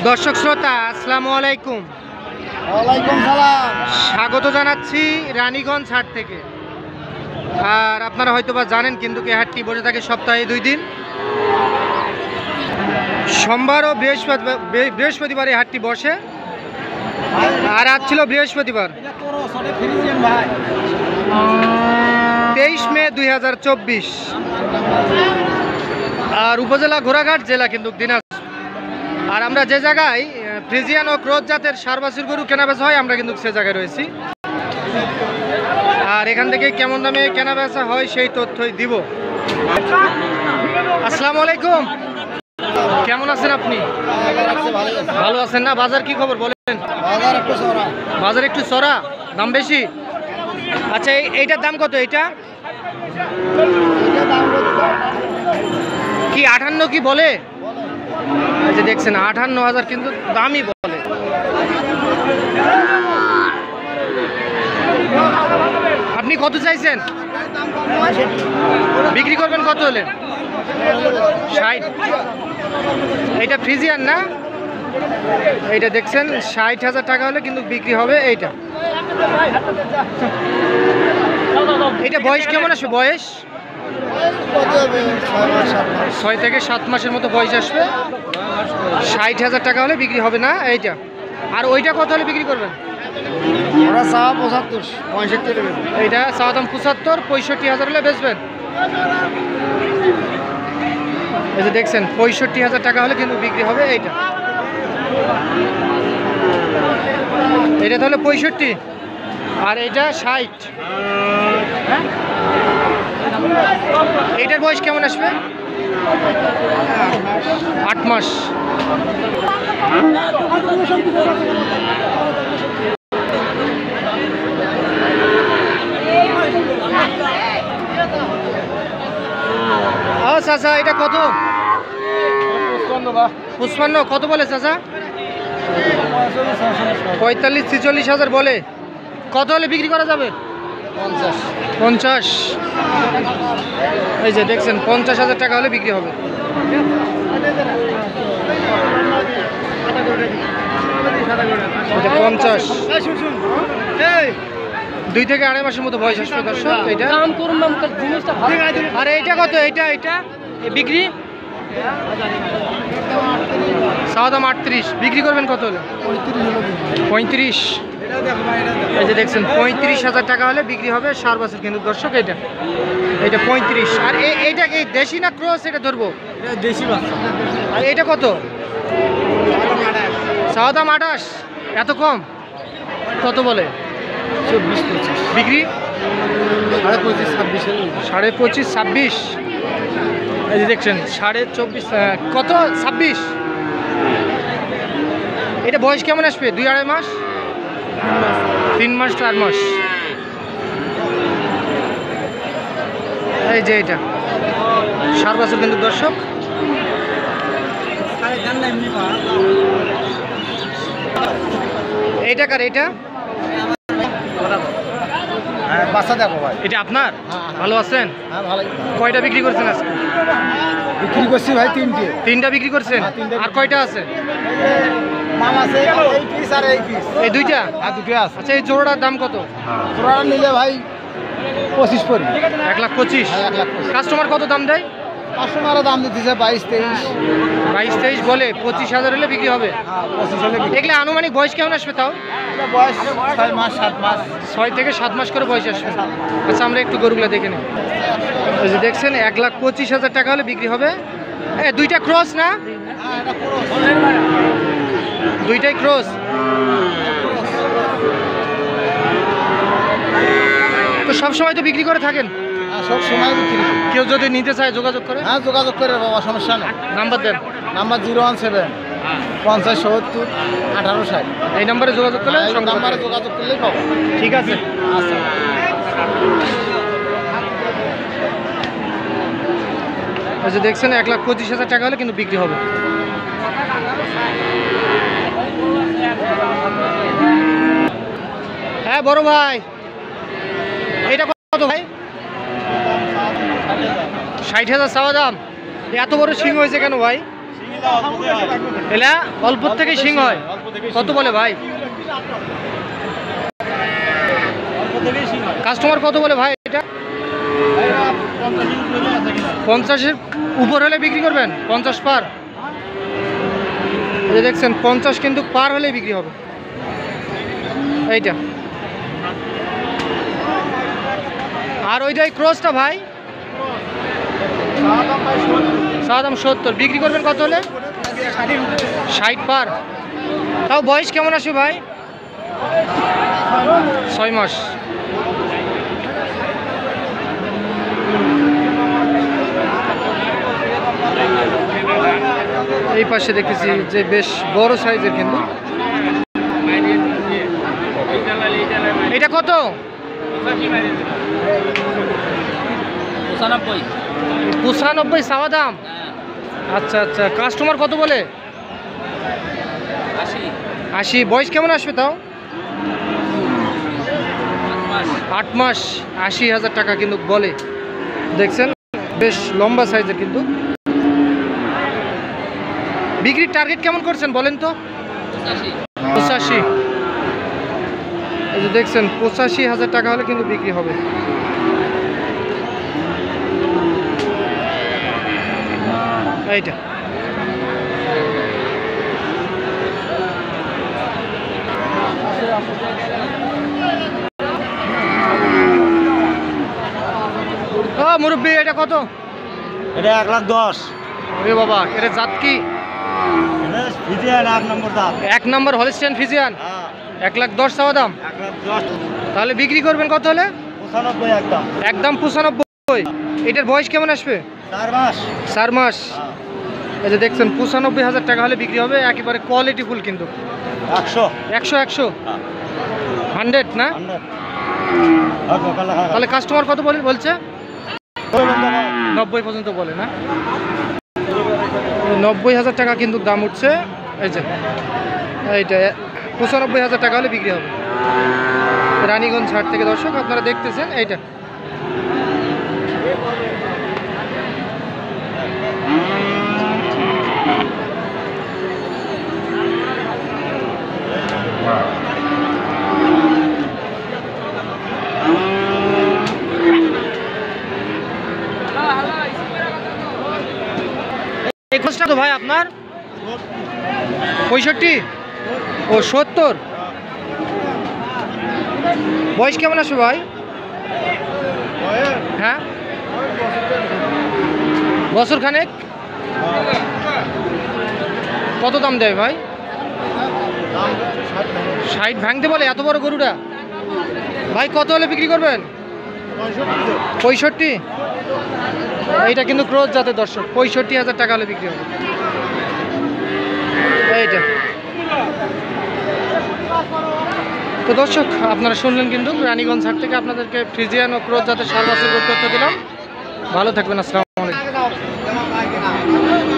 দর্শক শ্রোতা আসসালামু আলাইকুম। ওয়ালাইকুম সালাম। স্বাগত জানাচ্ছি রানীগঞ্জ হাট থেকে। আর আপনারা হয়তোবা জানেন কিন্তু এই হাটটি বসে থাকে সপ্তাহে 2 দিন, সোমবার ও বৃহস্পতিবার এই হাটটি বসে। আর আজ ছিল বৃহস্পতিবার 23 মে 2024। আর উপজেলা ঘোড়াঘাট, জেলা কিন্তু দিনাজপুর। আর আমরা যে জায়গায় ফ্রিজিয়ান ও ক্রস জাতের সারবাসির গরু কেনাবেচা হয় আমরা কিন্তু সে জায়গায় রয়েছি। আর এখান থেকে কেমন দামে কেনাবেচা হয় সেই তথ্যই দিব। আসসালামু আলাইকুম, কেমন আছেন আপনি? ভালো আছেন না? বাজার কি খবর বলেন? বাজার একটু চড়া, দাম বেশি। আচ্ছা, এইটার দাম কত? এইটা কি 58 কি বলে? আচ্ছা, দেখছেন 58,000 কিন্তু দামই বলে। আপনি কত চাইছেন? বিক্রি করবেন কত হলে? 60। এইটা ফ্রিজিয়ান না? এইটা দেখছেন 60,000 টাকা হলে কিন্তু বিক্রি হবে। এইটা বয়স কেমন আসবে? বয়স 6 থেকে 7 মাসের মতো বয়স আসবে। 60,000 টাকা হলে বিক্রি হবে না এইটা। আর ওইটা কত হলে বিক্রি করবেন? ওরা চা 75 65। এইটা চা দাম 75, 65,000 হলে বেচবেন। এই যে দেখছেন 65,000 টাকা হলে কিন্তু বিক্রি হবে এইটা। এটা তাহলে 65 আর এইটা 60। এইটার বয়স কেমন আসবে? 8 মাস। চাচা এটা কত? 55। কত বলে চাচা? 45-46,000 বলে। কত হলে বিক্রি করা যাবে? 50। এই যে দেখছেন 50,000 টাকা হলে বিক্রি হবে। 50। 2 থেকে 2.5 মাসের মতো বয়স আসবে দর্শক। এইটা আর এইটা কত? এইটা বিক্রি চা দাম 38। বিক্রি করবেন কত হলে? 35। এই যে দেখছেন 35,000 টাকা হলে বিক্রি হবে। 4 বছর কিন্তু দর্শক। এইটা 35। আর এইটা কি দেশি না ক্রস? এটা ধরবো দেশি বাচ্চা। আর এইটা কত? চা দাম 28। এত কম? কত বলে? 24-25। বিক্রি 25-26। এই যে দেখছেন 24.5 কত? 26। এটা বয়স কেমন আসবে? 2-2.5 মাস, 3 মাস, 4 মাস। এই যে এটা 4 বছর কিন্তু দর্শক। এইটা কার? এটা বাচ্চা দেখো ভাই। এটা আপনার? ভালো আছেন? হ্যাঁ ভালো। কয়টা বিক্রি করছেন আজকে? বিক্রি করছি ভাই 3টে। 3টা বিক্রি করছেন? আর কয়টা আছে? মাল আছে এই পিস আর এই পিস। এই 2টা? আর 2টো আছে। আচ্ছা, এই জোড়াটার দাম কত? তোরা নিলে ভাই 25 পড়বে। 1,25,000। হ্যাঁ, 1,25,000। কাস্টমার কত দাম দেয়? কাস্টমারও দাম দিতেছে 22-23। 22-23 বলে। 25,000 হলে বিক্রি হবে। হ্যাঁ 25 হলে বিক্রি। এগুলো আনুমানিক বয়স কেমন আসবে তাও? এটা বয়স 6 মাস 7 মাস। 6 থেকে 7 মাস করে বয়স আসবে। আচ্ছা, আমরা একটু গরুগুলো দেখে নিই। এই যে দেখছেন 1,25,000 টাকা হলে বিক্রি হবে। 2টা ক্রস না? হ্যাঁ এটা পুরো 2টাই ক্রস। তো সবসময় তো বিক্রি করে থাকেন? সব সময় বিক্রি করি। কেউ যদি নিতে চায় যোগাযোগ করে? হ্যাঁ যোগাযোগ করে বাবা, সমস্যা নেই। নাম্বার দেন। নাম্বার 017 50 70 18 60। এই নাম্বারে যোগাযোগ করলে এই নাম্বারে যোগাযোগ করলেই পাবো। ঠিক আছে। আচ্ছা। এই যে দেখছেন 1,25,000 টাকা হলে কিন্তু বিক্রি হবে। হ্যাঁ বড় ভাই, এটা কত ভাই? 60,000 চাওয়া দাম। এত বড় সিং হয়েছে কেন ভাই? এলা অল্প থেকে সিং হয়, কত বলে ভাই? কাস্টমার কত বলে ভাই এটা? 50-এর উপর হলে বিক্রি করবেন? 50 পার? এই যে দেখছেন 50 কিন্তু পার হলে বিক্রি হবে এইটা। আর ওইটাই ক্রসটা ভাই সাদাম 70, বিক্রি করবেন কত হলে? 60 পার। তাও বয়স কেমন আসবে ভাই? 6 মাস। এই পাশে দেখেছি যে বেশ বড় সাইজের, কিন্তু এটা কত? 95 চাওয়া দাম। আচ্ছা আচ্ছা, কাস্টমার কত বলে? 80। বয়স কেমন আসবে তাও? 8 মাস। 80,000 টাকা কিন্তু বলে। দেখছেন বেশ লম্বা সাইজের, কিন্তু বিক্রির টার্গেট কেমন করছেন বলেন তো? 85। এই যে দেখছেন 85,000 টাকা হলে কিন্তু বিক্রি হবে। এইটা মুরব্বী, এটা কত? এটা 1,10,000। রে বাবা, এটা জাত কি? ফিজিয়ান 1 নম্বর দাম। 1 নম্বর হলিস্টিয়ান ফিজিয়ান। 1,10,000 চাওয়া দাম। 1,10,000। তাহলে বিক্রি করবেন কত হলে? 95 একদম। একদম 95। এটার বয়স কেমন আসবে? 4 মাস। 4 মাস। এই যে দেখছেন 95,000 টাকা হলে বিক্রি হবে। একেবারে কোয়ালিটি ফুল, কিন্তু 100 100 100 না? তাহলে কাস্টমার কত বলছে? 90 পর্যন্ত বলে না? 90,000 টাকা কিন্তু দাম উঠছে। এই যে এইটা 95,000 টাকা হলে বিক্রি হবে। রানীগঞ্জ হাট থেকে দর্শক আপনারা দেখতেছেন এইটা। এই খোঁজটা তো ভাই আপনার 65 ও 70। বয়স কেমন আসবে ভাই? হ্যাঁ, বছর খানেক। কত দাম দেয় ভাই? 60 ভাঙতে বলে এত বড় গরুটা। ভাই কত হলে বিক্রি করবেন? 65। এইটা কিন্তু ক্রস জাতের দর্শক। 65,000 টাকা হলে বিক্রি হবে এইটা। তো দর্শক আপনারা শুনলেন কিন্তু রানীগঞ্জ হাট থেকে আপনাদেরকে ফ্রিজিয়ান ও ক্রস জাতের সার বাছুর তথ্য দিলাম। ভালো থাকবেন। আসসালাম।